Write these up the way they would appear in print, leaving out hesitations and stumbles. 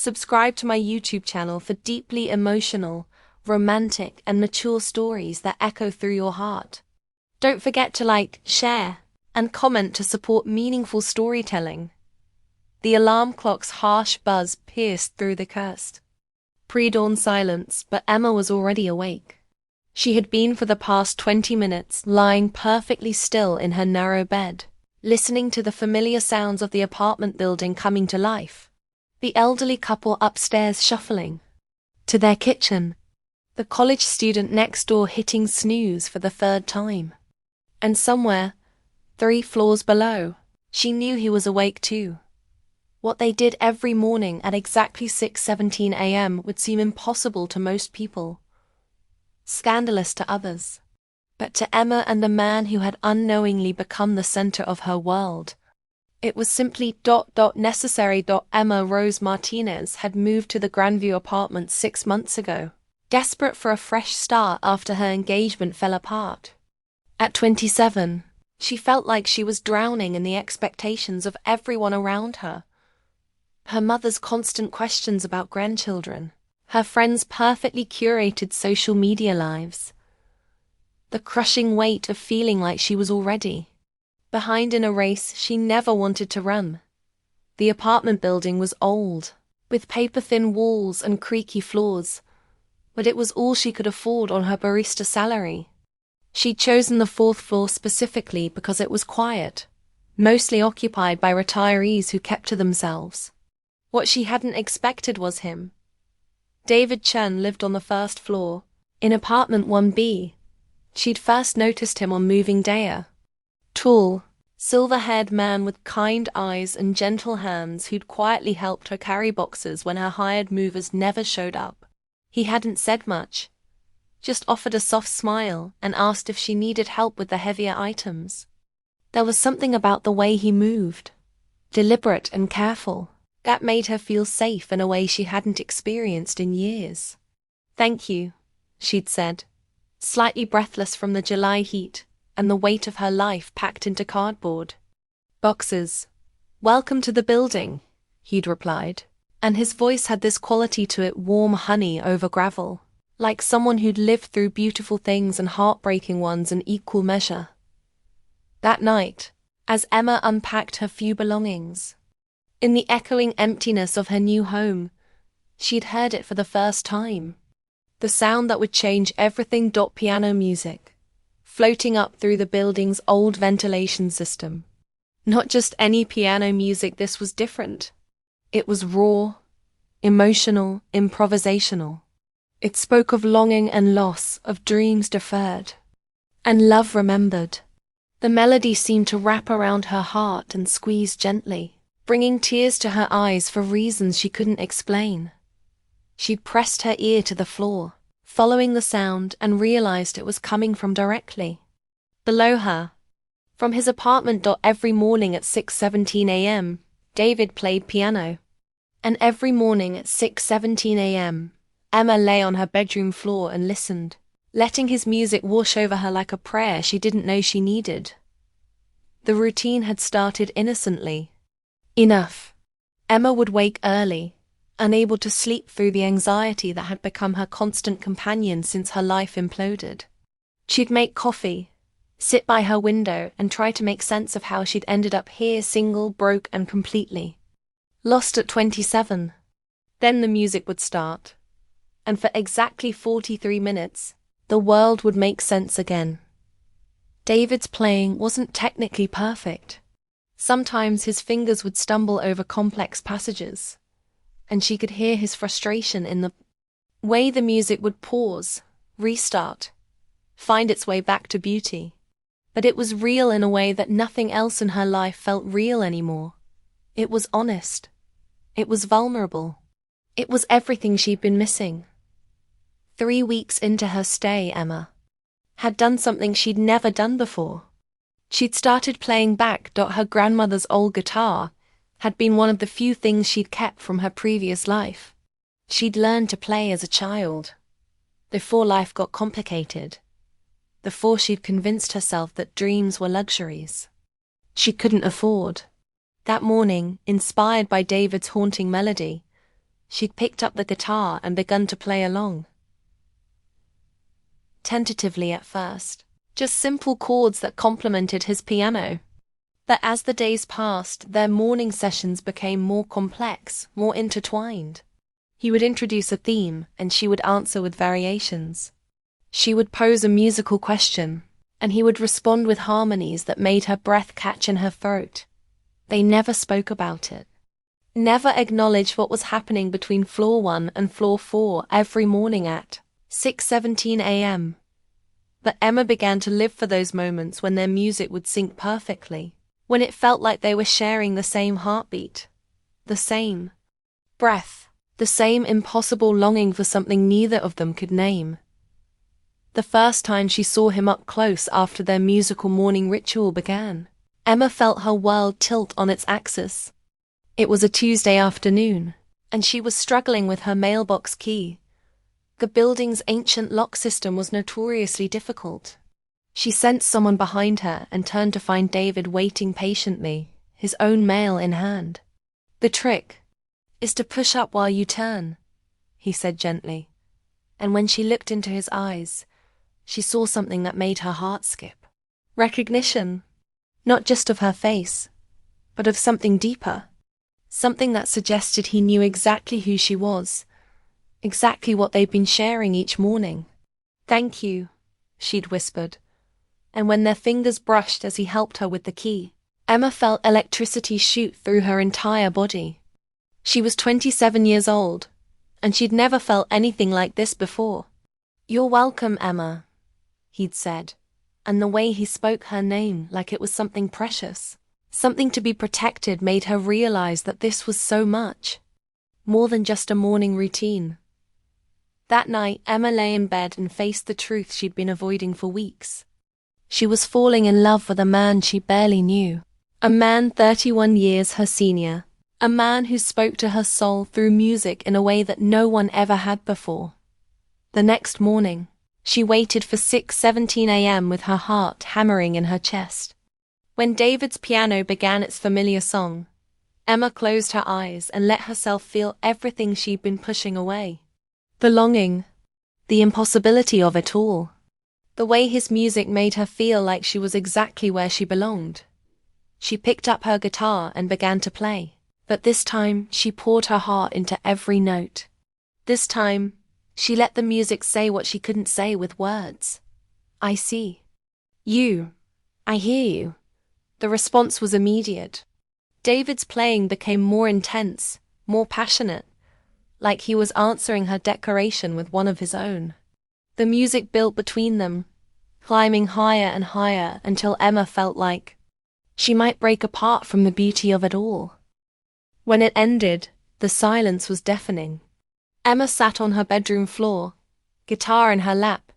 Subscribe to my YouTube channel for deeply emotional, romantic, and mature stories that echo through your heart. Don't forget to like, share, and comment to support meaningful storytelling. The alarm clock's harsh buzz pierced through the cursed pre-dawn silence, but Emma was already awake. She had been for the past 20 minutes lying perfectly still in her narrow bed, listening to the familiar sounds of the apartment building coming to life. The elderly couple upstairs shuffling to their kitchen, the college student next door hitting snooze for the third time. And somewhere, 3 floors below, she knew he was awake too. What they did every morning at exactly 6:17 a.m. would seem impossible to most people, scandalous to others. But to Emma and the man who had unknowingly become the center of her world, it was simply necessary. Emma Rose Martinez had moved to the Grandview apartment 6 months ago, desperate for a fresh start after her engagement fell apart. At 27, she felt like she was drowning in the expectations of everyone around her. Her mother's constant questions about grandchildren, her friends' perfectly curated social media lives, the crushing weight of feeling like she was already behind in a race she never wanted to run. The apartment building was old, with paper-thin walls and creaky floors, but it was all she could afford on her barista salary. She'd chosen the 4th floor specifically because it was quiet, mostly occupied by retirees who kept to themselves. What she hadn't expected was him. David Chen lived on the 1st floor, in apartment 1B. She'd first noticed him on moving day. Tall, silver-haired man with kind eyes and gentle hands who'd quietly helped her carry boxes when her hired movers never showed up. He hadn't said much, just offered a soft smile and asked if she needed help with the heavier items. There was something about the way he moved, deliberate and careful, that made her feel safe in a way she hadn't experienced in years. "Thank you," she'd said, slightly breathless from the July heat and the weight of her life packed into cardboard boxes. "Welcome to the building," he'd replied, and his voice had this quality to it, warm honey over gravel, like someone who'd lived through beautiful things and heartbreaking ones in equal measure. That night, as Emma unpacked her few belongings, in the echoing emptiness of her new home, she'd heard it for the first time. The sound that would change everything. Piano music, floating up through the building's old ventilation system. Not just any piano music, this was different. It was raw, emotional, improvisational. It spoke of longing and loss, of dreams deferred, and love remembered. The melody seemed to wrap around her heart and squeeze gently, bringing tears to her eyes for reasons she couldn't explain. She'd pressed her ear to the floor, following the sound, and realized it was coming from directly below her. From his apartment. Every morning at 6:17 a.m., David played piano. And every morning at 6:17 a.m., Emma lay on her bedroom floor and listened, letting his music wash over her like a prayer she didn't know she needed. The routine had started innocently enough. Emma would wake early, unable to sleep through the anxiety that had become her constant companion since her life imploded. She'd make coffee, sit by her window, and try to make sense of how she'd ended up here, single, broke, and completely lost at 27. Then the music would start, and for exactly 43 minutes, the world would make sense again. David's playing wasn't technically perfect. Sometimes his fingers would stumble over complex passages, and she could hear his frustration in the way the music would pause, restart, find its way back to beauty. But it was real in a way that nothing else in her life felt real anymore. It was honest. It was vulnerable. It was everything she'd been missing. 3 weeks into her stay, Emma had done something she'd never done before. She'd started playing back. Her grandmother's old guitar had been one of the few things she'd kept from her previous life. She'd learned to play as a child, before life got complicated, before she'd convinced herself that dreams were luxuries she couldn't afford. That morning, inspired by David's haunting melody, she'd picked up the guitar and begun to play along. Tentatively at first, just simple chords that complemented his piano. But as the days passed, their morning sessions became more complex, more intertwined. He would introduce a theme, and she would answer with variations. She would pose a musical question, and he would respond with harmonies that made her breath catch in her throat. They never spoke about it. Never acknowledged what was happening between floor 1 and floor 4 every morning at 6:17 a.m. But Emma began to live for those moments when their music would sync perfectly, when it felt like they were sharing the same heartbeat, the same breath, the same impossible longing for something neither of them could name. The first time she saw him up close after their musical morning ritual began, Emma felt her world tilt on its axis. It was a Tuesday afternoon, and she was struggling with her mailbox key. The building's ancient lock system was notoriously difficult. She sensed someone behind her and turned to find David waiting patiently, his own mail in hand. "The trick is to push up while you turn," he said gently. And when she looked into his eyes, she saw something that made her heart skip. Recognition, not just of her face, but of something deeper. Something that suggested he knew exactly who she was, exactly what they'd been sharing each morning. "Thank you," she'd whispered. And when their fingers brushed as he helped her with the key, Emma felt electricity shoot through her entire body. She was 27 years old, and she'd never felt anything like this before. "You're welcome, Emma," he'd said, and the way he spoke her name like it was something precious, something to be protected, made her realize that this was so much more than just a morning routine. That night, Emma lay in bed and faced the truth she'd been avoiding for weeks. She was falling in love with a man she barely knew, a man 31 years her senior, a man who spoke to her soul through music in a way that no one ever had before. The next morning, she waited for 6:17 a.m. with her heart hammering in her chest. When David's piano began its familiar song, Emma closed her eyes and let herself feel everything she'd been pushing away. The longing, the impossibility of it all. The way his music made her feel like she was exactly where she belonged. She picked up her guitar and began to play, but this time she poured her heart into every note. This time, she let the music say what she couldn't say with words. "I see you. I hear you." The response was immediate. David's playing became more intense, more passionate, like he was answering her declaration with one of his own. The music built between them, climbing higher and higher until Emma felt like she might break apart from the beauty of it all. When it ended, the silence was deafening. Emma sat on her bedroom floor, guitar in her lap,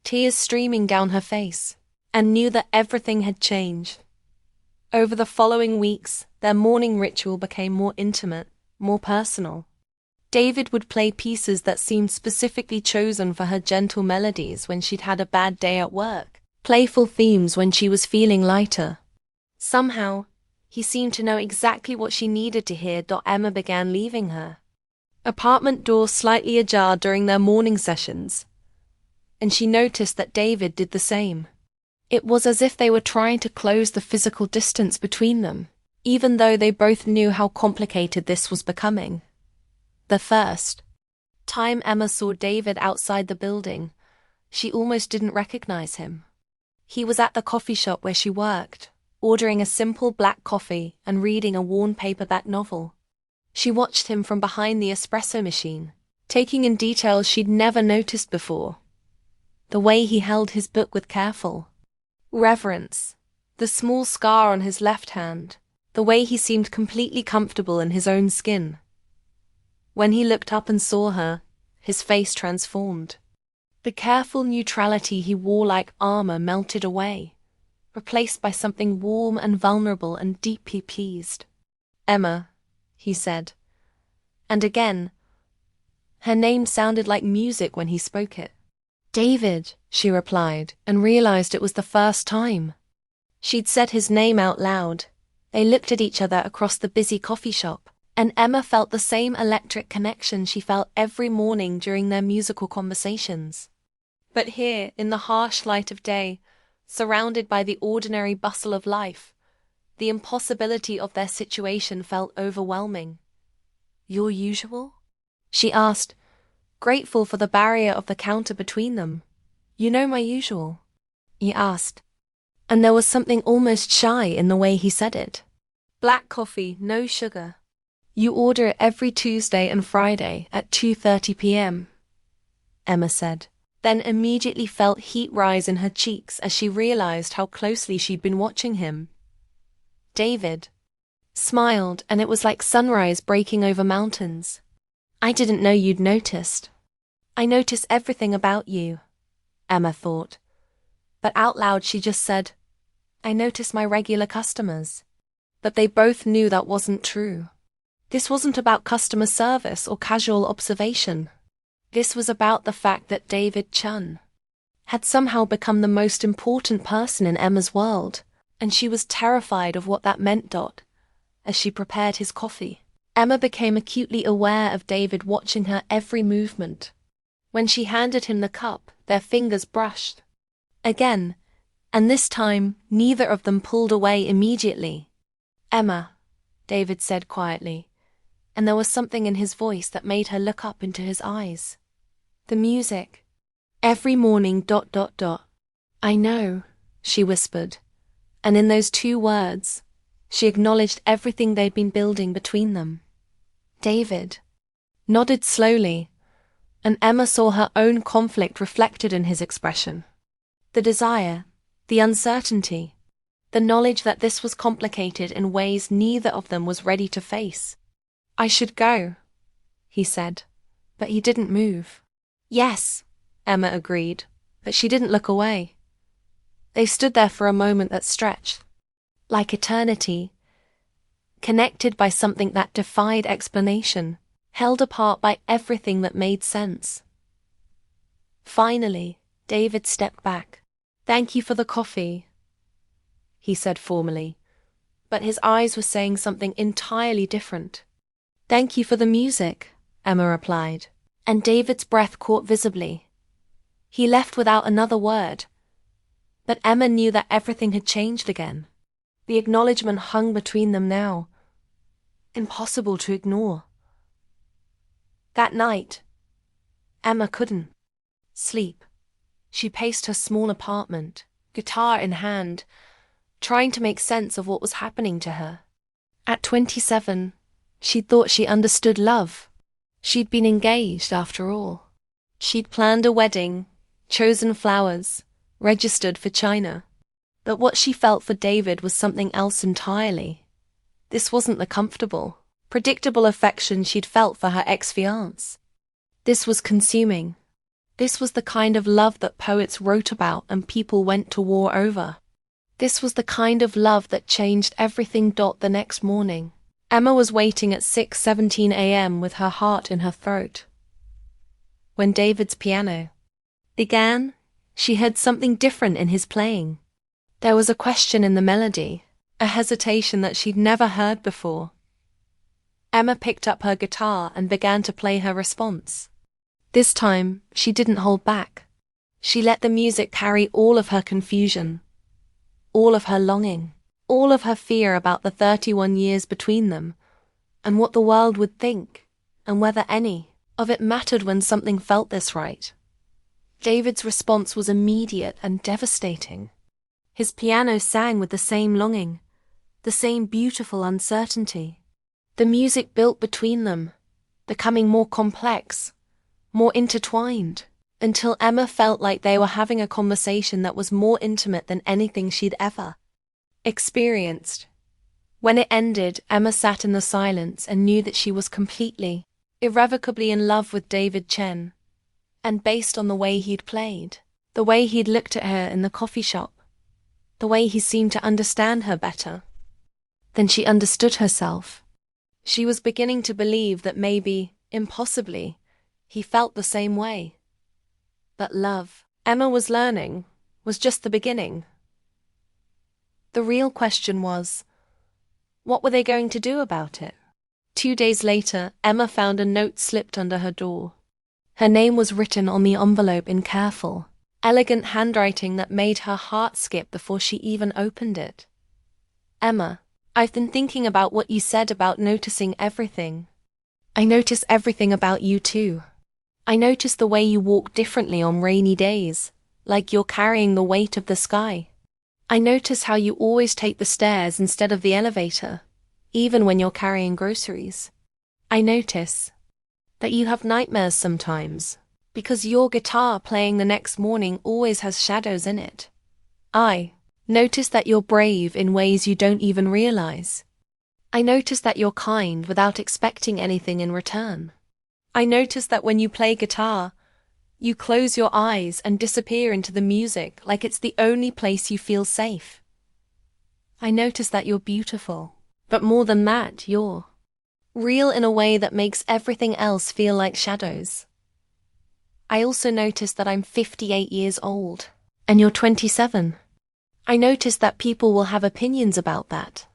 tears streaming down her face, and knew that everything had changed. Over the following weeks, their morning ritual became more intimate, more personal. David would play pieces that seemed specifically chosen for her gentle melodies when she'd had a bad day at work, playful themes when she was feeling lighter. Somehow, he seemed to know exactly what she needed to hear. Emma began leaving her apartment door slightly ajar during their morning sessions, and she noticed that David did the same. It was as if they were trying to close the physical distance between them, even though they both knew how complicated this was becoming. The first time Emma saw David outside the building, she almost didn't recognize him. He was at the coffee shop where she worked, ordering a simple black coffee and reading a worn paperback novel. She watched him from behind the espresso machine, taking in details she'd never noticed before. The way he held his book with careful reverence, the small scar on his left hand, the way he seemed completely comfortable in his own skin. When he looked up and saw her, his face transformed. The careful neutrality he wore like armor melted away, replaced by something warm and vulnerable and deeply pleased. "Emma," he said. And again, her name sounded like music when he spoke it. "David," she replied, and realized it was the first time she'd said his name out loud. They looked at each other across the busy coffee shop, And Emma felt the same electric connection she felt every morning during their musical conversations. But here, in the harsh light of day, surrounded by the ordinary bustle of life, the impossibility of their situation felt overwhelming. "Your usual?" she asked, grateful for the barrier of the counter between them. "You know my usual?" he asked, and there was something almost shy in the way he said it. "Black coffee, no sugar. You order it every Tuesday and Friday at 2:30 p.m., Emma said, then immediately felt heat rise in her cheeks as she realized how closely she'd been watching him. David smiled, and it was like sunrise breaking over mountains. "I didn't know you'd noticed." "I notice everything about you," Emma thought. But out loud she just said, "I notice my regular customers." But they both knew that wasn't true. This wasn't about customer service or casual observation. This was about the fact that David Chun had somehow become the most important person in Emma's world, and she was terrified of what that meant. As she prepared his coffee, Emma became acutely aware of David watching her every movement. When she handed him the cup, their fingers brushed again, and this time neither of them pulled away immediately. "Emma," David said quietly, and there was something in his voice that made her look up into his eyes. "The music. Every morning. I know," she whispered, and in those two words, she acknowledged everything they'd been building between them. David nodded slowly, and Emma saw her own conflict reflected in his expression. The desire, the uncertainty, the knowledge that this was complicated in ways neither of them was ready to face. "I should go," he said, but he didn't move. "Yes," Emma agreed, but she didn't look away. They stood there for a moment that stretched like eternity, connected by something that defied explanation, held apart by everything that made sense. Finally, David stepped back. "Thank you for the coffee," he said formally, but his eyes were saying something entirely different. "Thank you for the music," Emma replied, and David's breath caught visibly. He left without another word, but Emma knew that everything had changed again. The acknowledgement hung between them now, impossible to ignore. That night, Emma couldn't sleep. She paced her small apartment, guitar in hand, trying to make sense of what was happening to her. At 27, she'd thought she understood love. She'd been engaged, after all. She'd planned a wedding, chosen flowers, registered for China. But what she felt for David was something else entirely. This wasn't the comfortable, predictable affection she'd felt for her ex-fiancé. This was consuming. This was the kind of love that poets wrote about and people went to war over. This was the kind of love that changed everything. The next morning, Emma was waiting at 6:17 a.m. with her heart in her throat. When David's piano began, she heard something different in his playing. There was a question in the melody, a hesitation that she'd never heard before. Emma picked up her guitar and began to play her response. This time, she didn't hold back. She let the music carry all of her confusion, all of her longing, all of her fear about the 31 years between them, and what the world would think, and whether any of it mattered when something felt this right. David's response was immediate and devastating. His piano sang with the same longing, the same beautiful uncertainty. The music built between them, becoming more complex, more intertwined, until Emma felt like they were having a conversation that was more intimate than anything she'd ever experienced. When it ended, Emma sat in the silence and knew that she was completely, irrevocably in love with David Chen. And based on the way he'd played, the way he'd looked at her in the coffee shop, the way he seemed to understand her better than she understood herself, she was beginning to believe that maybe, impossibly, he felt the same way. But love, Emma was learning, was just the beginning. The real question was, what were they going to do about it? 2 days later, Emma found a note slipped under her door. Her name was written on the envelope in careful, elegant handwriting that made her heart skip before she even opened it. Emma, I've been thinking about what you said about noticing everything. I notice everything about you too. I notice the way you walk differently on rainy days, like you're carrying the weight of the sky. I notice how you always take the stairs instead of the elevator, even when you're carrying groceries. I notice that you have nightmares sometimes, because your guitar playing the next morning always has shadows in it. I notice that you're brave in ways you don't even realize. I notice that you're kind without expecting anything in return. I notice that when you play guitar, you close your eyes and disappear into the music like it's the only place you feel safe. I notice that you're beautiful, but more than that, you're real in a way that makes everything else feel like shadows. I also notice that I'm 58 years old, and you're 27. I notice that people will have opinions about that.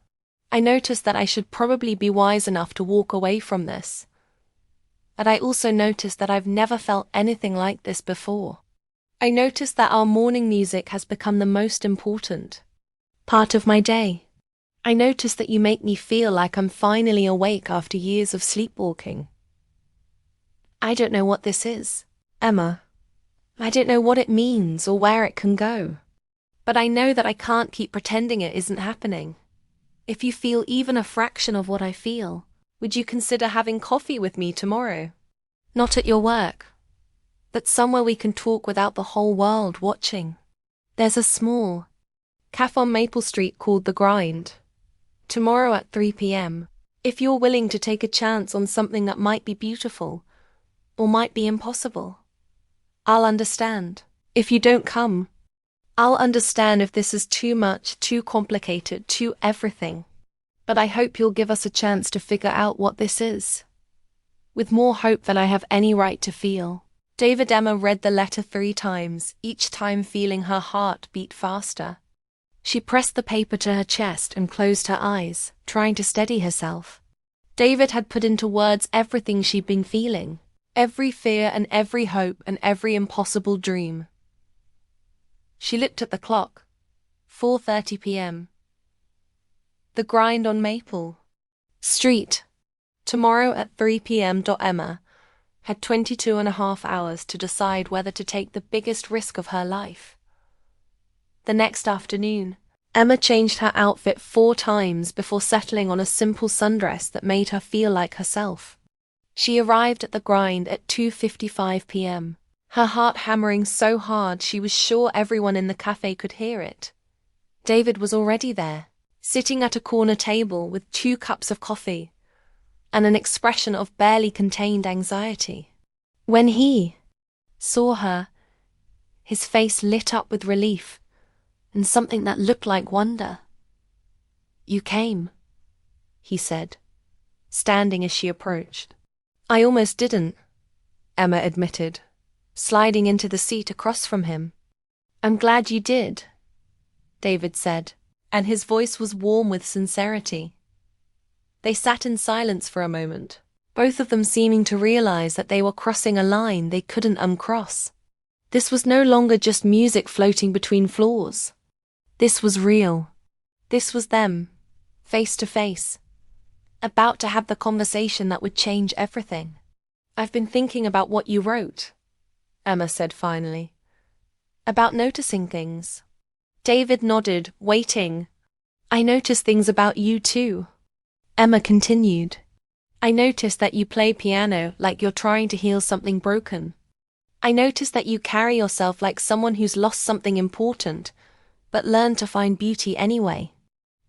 I notice that I should probably be wise enough to walk away from this. And I also notice that I've never felt anything like this before. I notice that our morning music has become the most important part of my day. I notice that you make me feel like I'm finally awake after years of sleepwalking. I don't know what this is, Emma. I don't know what it means or where it can go. But I know that I can't keep pretending it isn't happening. If you feel even a fraction of what I feel, would you consider having coffee with me tomorrow? Not at your work, but somewhere we can talk without the whole world watching. There's a small cafe on Maple Street called The Grind. Tomorrow at 3 p.m. If you're willing to take a chance on something that might be beautiful, or might be impossible. I'll understand if you don't come. I'll understand if this is too much, too complicated, too everything. But I hope you'll give us a chance to figure out what this is. With more hope than I have any right to feel. David. Emma read the letter 3 times, each time feeling her heart beat faster. She pressed the paper to her chest and closed her eyes, trying to steady herself. David had put into words everything she'd been feeling, every fear and every hope and every impossible dream. She looked at the clock. 4:30 p.m. The Grind on Maple Street. Tomorrow at 3 p.m. Emma had 22.5 hours to decide whether to take the biggest risk of her life. The next afternoon, Emma changed her outfit 4 times before settling on a simple sundress that made her feel like herself. She arrived at the Grind at 2:55 p.m., her heart hammering so hard she was sure everyone in the cafe could hear it. David was already there, sitting at a corner table with 2 cups of coffee and an expression of barely contained anxiety. When he saw her, his face lit up with relief and something that looked like wonder. "You came," he said, standing as she approached. "I almost didn't," Emma admitted, sliding into the seat across from him. "I'm glad you did," David said, and his voice was warm with sincerity. They sat in silence for a moment, both of them seeming to realize that they were crossing a line they couldn't uncross. This was no longer just music floating between floors. This was real. This was them, face to face, about to have the conversation that would change everything. "I've been thinking about what you wrote," Emma said finally. "About noticing things." David nodded, waiting. "I notice things about you too," Emma continued. "I notice that you play piano like you're trying to heal something broken. I notice that you carry yourself like someone who's lost something important, but learned to find beauty anyway.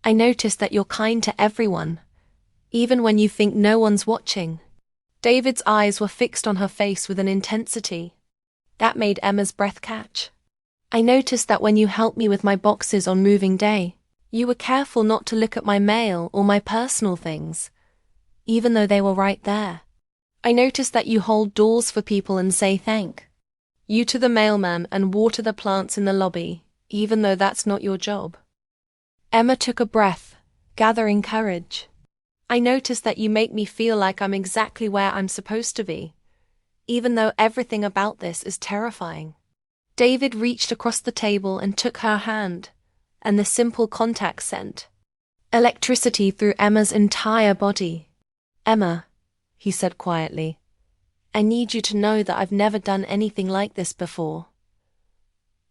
I notice that you're kind to everyone, even when you think no one's watching." David's eyes were fixed on her face with an intensity that made Emma's breath catch. "I noticed that when you helped me with my boxes on moving day, you were careful not to look at my mail or my personal things, even though they were right there. I noticed that you hold doors for people and say thank you to the mailman and water the plants in the lobby, even though that's not your job." Emma took a breath, gathering courage. I notice that you make me feel like I'm exactly where I'm supposed to be, even though everything about this is terrifying. David reached across the table and took her hand, and the simple contact sent electricity through Emma's entire body. Emma, he said quietly, I need you to know that I've never done anything like this before.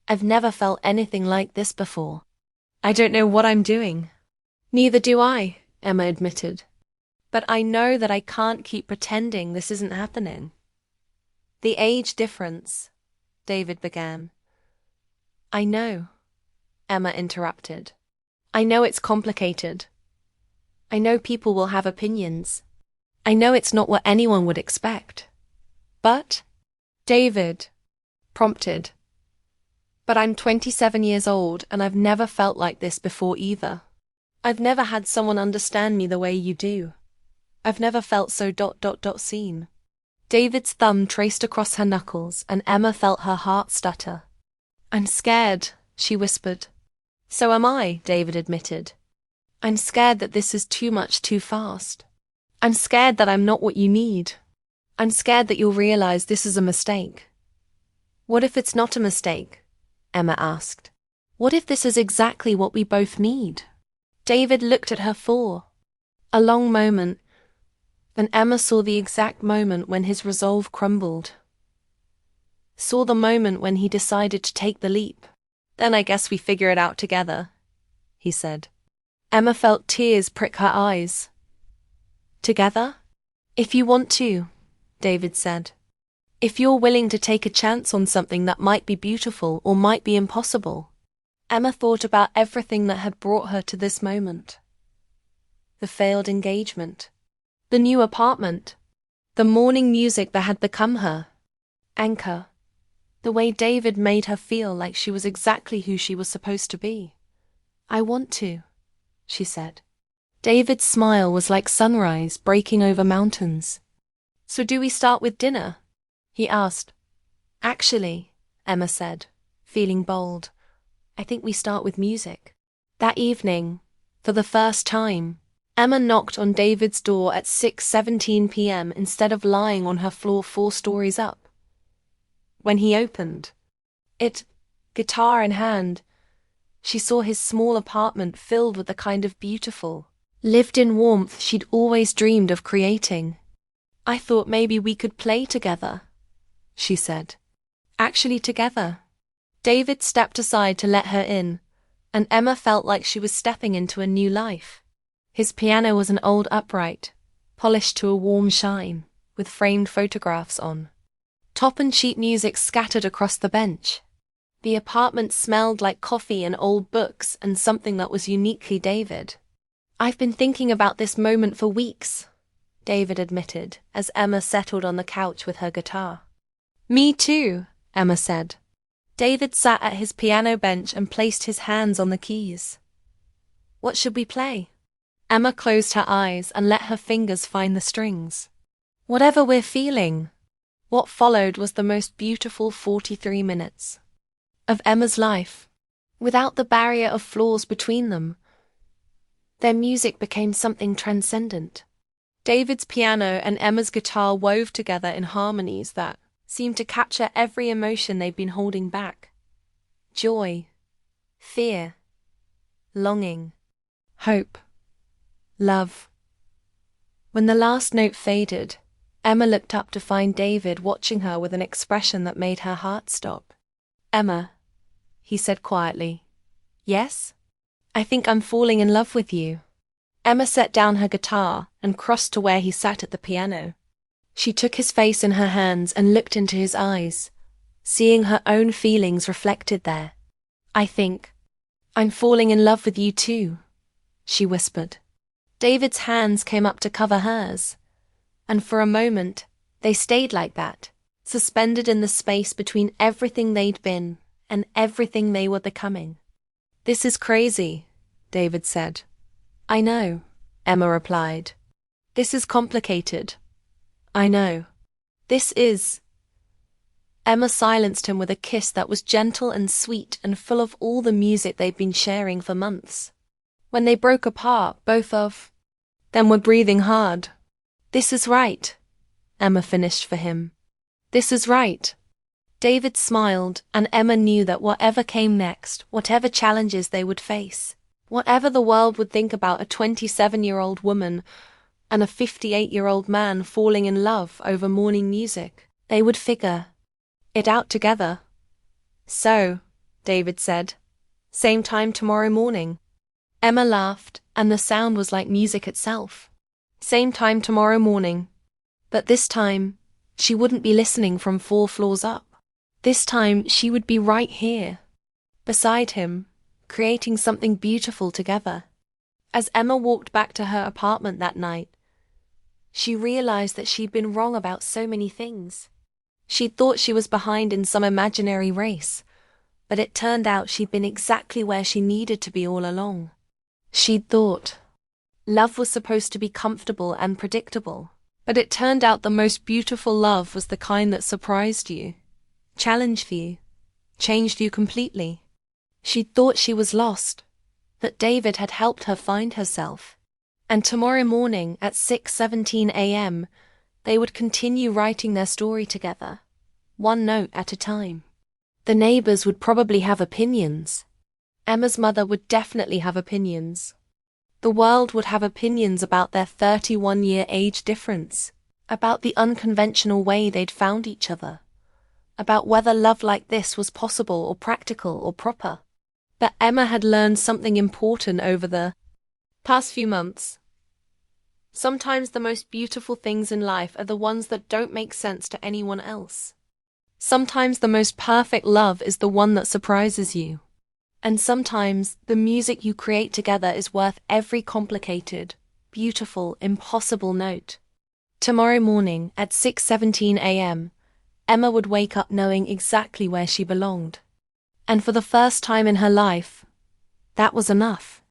I've never felt anything like this before. I don't know what I'm doing. Neither do I, Emma admitted. But I know that I can't keep pretending this isn't happening. The age difference, David began. I know, Emma interrupted. I know it's complicated. I know people will have opinions. I know it's not what anyone would expect. But, David prompted. But I'm 27 years old and I've never felt like this before either. I've never had someone understand me the way you do. I've never felt so seen. David's thumb traced across her knuckles and Emma felt her heart stutter. I'm scared, she whispered. So am I, David admitted. I'm scared that this is too much too fast. I'm scared that I'm not what you need. I'm scared that you'll realize this is a mistake. What if it's not a mistake? Emma asked. What if this is exactly what we both need? David looked at her for a long moment. Then Emma saw the exact moment when his resolve crumbled. Saw the moment when he decided to take the leap. Then I guess we figure it out together, he said. Emma felt tears prick her eyes. Together? If you want to, David said. If you're willing to take a chance on something that might be beautiful or might be impossible. Emma thought about everything that had brought her to this moment. The failed engagement. The new apartment. The morning music that had become her anchor. The way David made her feel like she was exactly who she was supposed to be. I want to, she said. David's smile was like sunrise breaking over mountains. So do we start with dinner? He asked. Actually, Emma said, feeling bold, I think we start with music. That evening, for the first time, Emma knocked on David's door at 6:17 p.m. instead of lying on her floor 4 stories up. When he opened it, guitar in hand, she saw his small apartment filled with the kind of beautiful, lived-in warmth she'd always dreamed of creating. I thought maybe we could play together, she said. Actually together. David stepped aside to let her in, and Emma felt like she was stepping into a new life. His piano was an old upright, polished to a warm shine, with framed photographs on. Top and cheap music scattered across the bench. The apartment smelled like coffee and old books and something that was uniquely David. I've been thinking about this moment for weeks, David admitted, as Emma settled on the couch with her guitar. Me too, Emma said. David sat at his piano bench and placed his hands on the keys. What should we play? Emma closed her eyes and let her fingers find the strings. Whatever we're feeling. What followed was the most beautiful 43 minutes of Emma's life. Without the barrier of floors between them, their music became something transcendent. David's piano and Emma's guitar wove together in harmonies that seemed to capture every emotion they'd been holding back. Joy, fear, longing, hope, love. When the last note faded, Emma looked up to find David watching her with an expression that made her heart stop. Emma, he said quietly. Yes? I think I'm falling in love with you. Emma set down her guitar and crossed to where he sat at the piano. She took his face in her hands and looked into his eyes, seeing her own feelings reflected there. I think I'm falling in love with you too, she whispered. David's hands came up to cover hers, and for a moment they stayed like that, suspended in the space between everything they'd been and everything they were becoming. This is crazy, David said. I know, Emma replied. This is complicated. I know. This is. Emma silenced him with a kiss that was gentle and sweet and full of all the music they'd been sharing for months. When they broke apart, both of then were breathing hard. "This is right," Emma finished for him. "This is right." David smiled, and Emma knew that whatever came next, whatever challenges they would face, whatever the world would think about a 27-year-old woman and a 58-year-old man falling in love over morning music, they would figure it out together. "So," David said, "same time tomorrow morning." Emma laughed, and the sound was like music itself. Same time tomorrow morning. But this time, she wouldn't be listening from 4 floors up. This time, she would be right here, beside him, creating something beautiful together. As Emma walked back to her apartment that night, she realized that she'd been wrong about so many things. She'd thought she was behind in some imaginary race, but it turned out she'd been exactly where she needed to be all along. She'd thought love was supposed to be comfortable and predictable, but it turned out the most beautiful love was the kind that surprised you, challenged you, changed you completely. She'd thought she was lost, that David had helped her find herself. And tomorrow morning at 6:17 a.m., they would continue writing their story together, one note at a time. The neighbors would probably have opinions. Emma's mother would definitely have opinions. The world would have opinions about their 31-year age difference, about the unconventional way they'd found each other, about whether love like this was possible or practical or proper. But Emma had learned something important over the past few months. Sometimes the most beautiful things in life are the ones that don't make sense to anyone else. Sometimes the most perfect love is the one that surprises you. And sometimes the music you create together is worth every complicated, beautiful, impossible note. Tomorrow morning at 6:17 a.m., Emma would wake up knowing exactly where she belonged. And for the first time in her life, that was enough.